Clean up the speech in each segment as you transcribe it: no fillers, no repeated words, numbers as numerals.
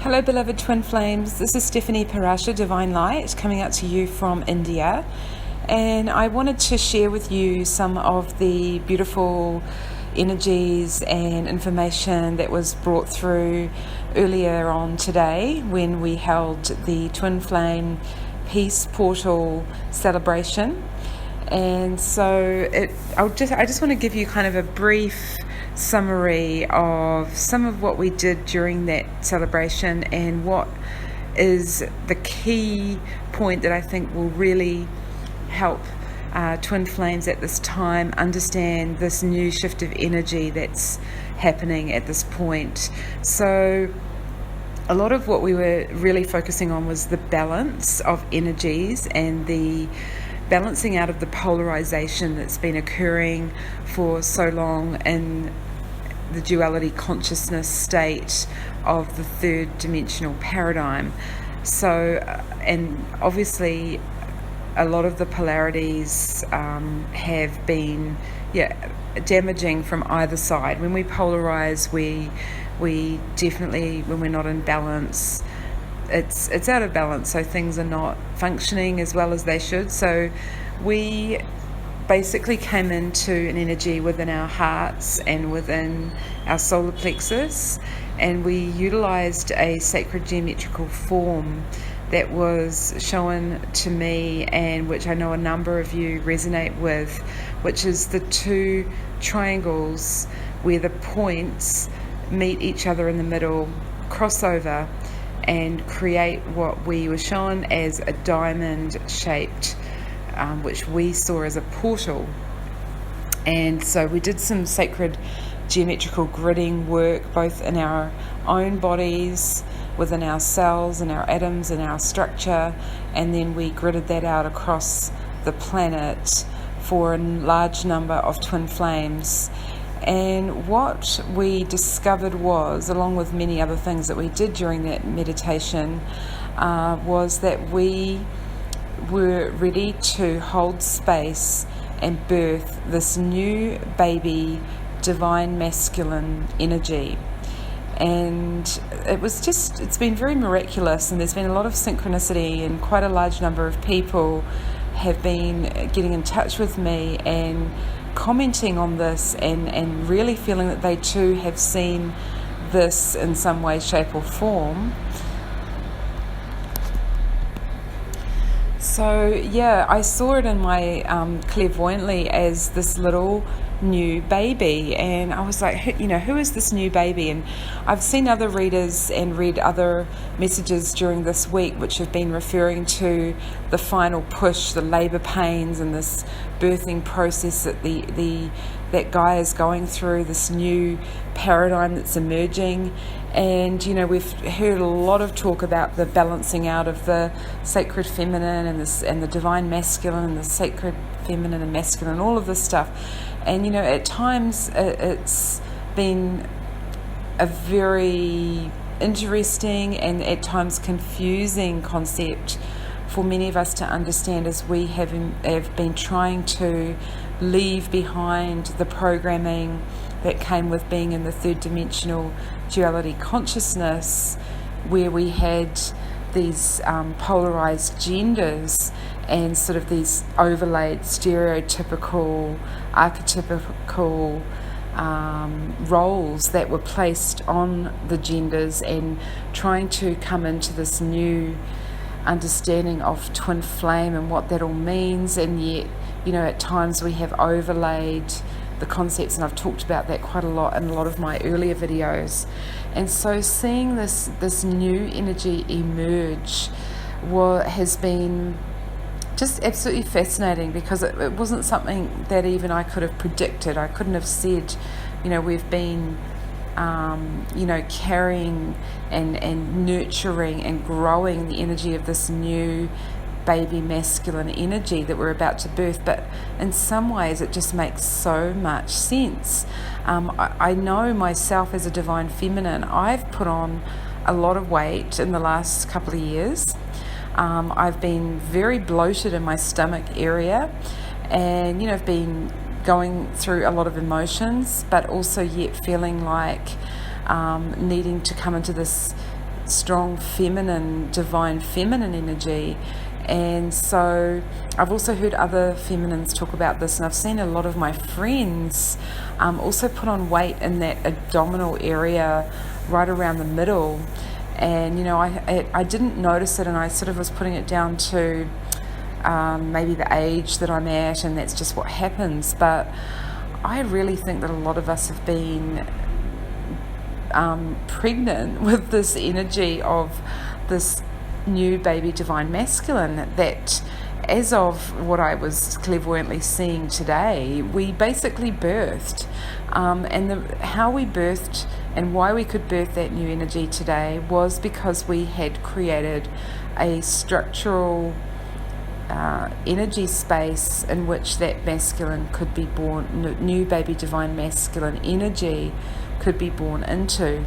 Hello beloved twin flames, this is Stephanie Parasha, Divine Light, coming out to you from India, and I wanted to share with you some of the beautiful energies and information that was brought through earlier on today when we held the Twin Flame Peace Portal celebration. And so I just want to give you kind of a brief summary of some of what we did during that celebration and what is the key point that I think will really help twin flames at this time understand this new shift of energy that's happening at this point. So a lot of what we were really focusing on was the balance of energies and the balancing out of the polarization that's been occurring for so long in the duality consciousness state of the third dimensional paradigm. So, and obviously a lot of the polarities have been damaging from either side. When we polarize, we definitely, when we're not in balance, it's out of balance, so things are not functioning as well as they should. So we basically came into an energy within our hearts and within our solar plexus, and we utilized a sacred geometrical form that was shown to me, and which I know a number of you resonate with, which is the two triangles where the points meet each other in the middle, cross over, and create what we were shown as a diamond shaped, which we saw as a portal. And so we did some sacred geometrical gridding work, both in our own bodies, within our cells and our atoms and our structure, and then we gridded that out across the planet for a large number of twin flames. And what we discovered was, along with many other things that we did during that meditation, was that we were ready to hold space and birth this new baby divine masculine energy. And it's been very miraculous, and there's been a lot of synchronicity, and quite a large number of people have been getting in touch with me and commenting on this and really feeling that they too have seen this in some way, shape or form. So I saw it in my clairvoyantly as this little new baby, and I was like, who is this new baby? And I've seen other readers and read other messages during this week which have been referring to the final push, the labor pains, and this birthing process that that guy is going through, this new paradigm that's emerging. And we've heard a lot of talk about the balancing out of the sacred feminine and the divine masculine, and the sacred feminine and masculine, all of this stuff. And at times it's been a very interesting and at times confusing concept for many of us to understand, as we have been trying to leave behind the programming that came with being in the third dimensional duality consciousness, where we had these polarized genders and sort of these overlaid stereotypical, archetypical roles that were placed on the genders, and trying to come into this new understanding of twin flame and what that all means. And yet at times we have overlaid the concepts, and I've talked about that quite a lot in a lot of my earlier videos. And so seeing this new energy emerge has been just absolutely fascinating, because it wasn't something that even I could have predicted. I couldn't have said, we've been carrying and nurturing and growing the energy of this new baby masculine energy that we're about to birth. But in some ways it just makes so much sense. I know myself as a divine feminine, I've put on a lot of weight in the last couple of years. I've been very bloated in my stomach area, and I've been going through a lot of emotions, but also yet feeling like needing to come into this strong feminine, divine feminine energy. And so I've also heard other feminines talk about this, and I've seen a lot of my friends also put on weight in that abdominal area right around the middle. And I didn't notice it, and I sort of was putting it down to maybe the age that I'm at, and that's just what happens. But I really think that a lot of us have been pregnant with this energy of this new baby divine masculine, that as of what I was clairvoyantly seeing today, we basically birthed. How we birthed and why we could birth that new energy today was because we had created a structural energy space in which that masculine could be born, new baby divine masculine energy could be born into.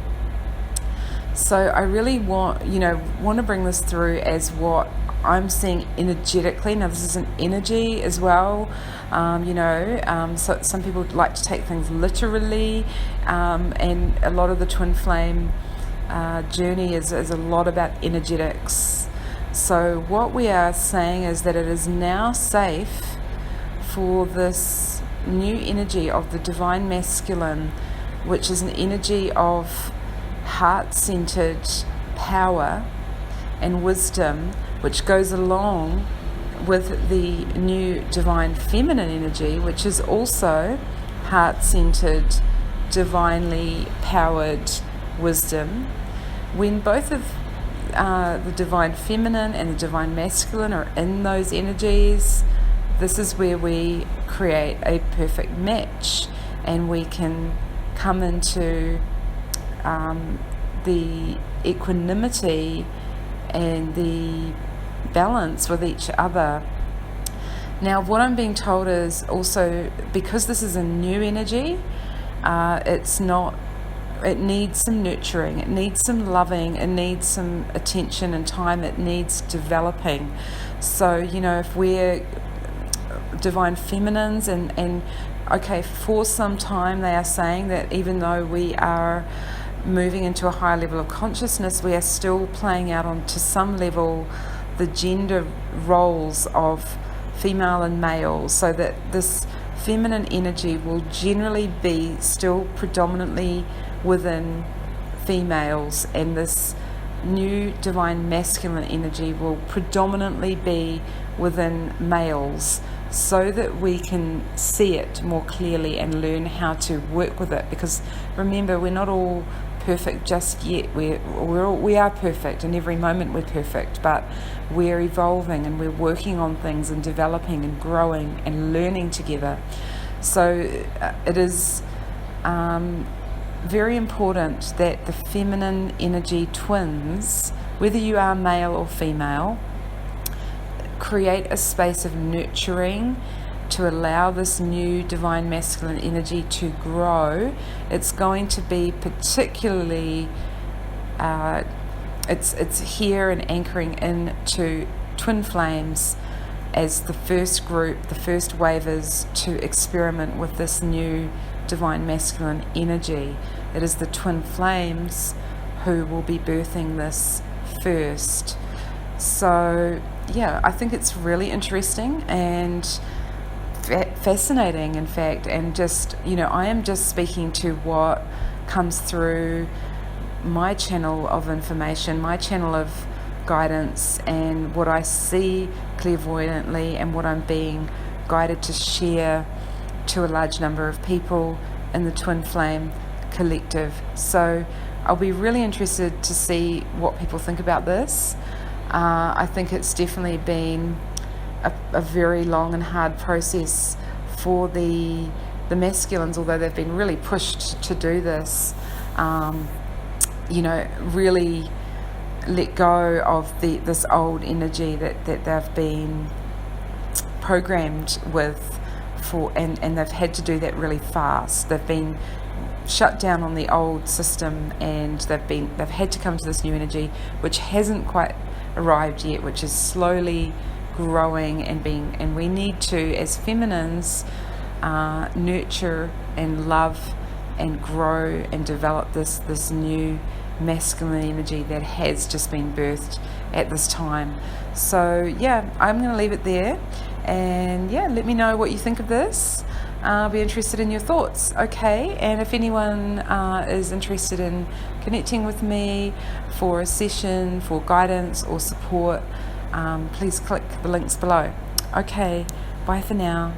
So I really want to bring this through as what I'm seeing energetically. Now this is an energy as well, so some people like to take things literally, and a lot of the twin flame journey is a lot about energetics. So what we are saying is that it is now safe for this new energy of the divine masculine, which is an energy of heart-centered power and wisdom, which goes along with the new divine feminine energy, which is also heart-centered, divinely powered wisdom. When both of the divine feminine and the divine masculine are in those energies, this is where we create a perfect match, and we can come into the equanimity and the balance with each other. Now, what I'm being told is also, because this is a new energy, it needs some nurturing, it needs some loving, it needs some attention and time, it needs developing. So, if we're divine feminines and okay, for some time they are saying that even though we are moving into a higher level of consciousness, we are still playing out on, to some level, the gender roles of female and male, so that this feminine energy will generally be still predominantly within females, and this new divine masculine energy will predominantly be within males, so that we can see it more clearly and learn how to work with it. Because remember, we're not all perfect just yet. We are perfect, and every moment we're perfect, but we're evolving and we're working on things and developing and growing and learning together. So it is very important that the feminine energy twins, whether you are male or female, create a space of nurturing to allow this new divine masculine energy to grow. It's going to be particularly it's here and anchoring into twin flames as the first group, the first wavers to experiment with this new divine masculine energy. It is the twin flames who will be birthing this first. So yeah, I think it's really interesting and fascinating, in fact, and just, I am just speaking to what comes through my channel of information, my channel of guidance, and what I see clairvoyantly, and what I'm being guided to share to a large number of people in the Twin Flame Collective. So I'll be really interested to see what people think about this. I think it's definitely been a very long and hard process for the masculines, although they've been really pushed to do this. Really let go of this old energy that they've been programmed with and they've had to do that really fast. They've been shut down on the old system, and they've had to come to this new energy, which hasn't quite arrived yet, which is slowly growing and we need to, as feminines, nurture and love and grow and develop this new masculine energy that has just been birthed at this time. So yeah, I'm going to leave it there, and yeah, let me know what you think of this. I'll be interested in your thoughts. Okay, and if anyone is interested in connecting with me for a session, for guidance or support, please click the links below. Okay, bye for now.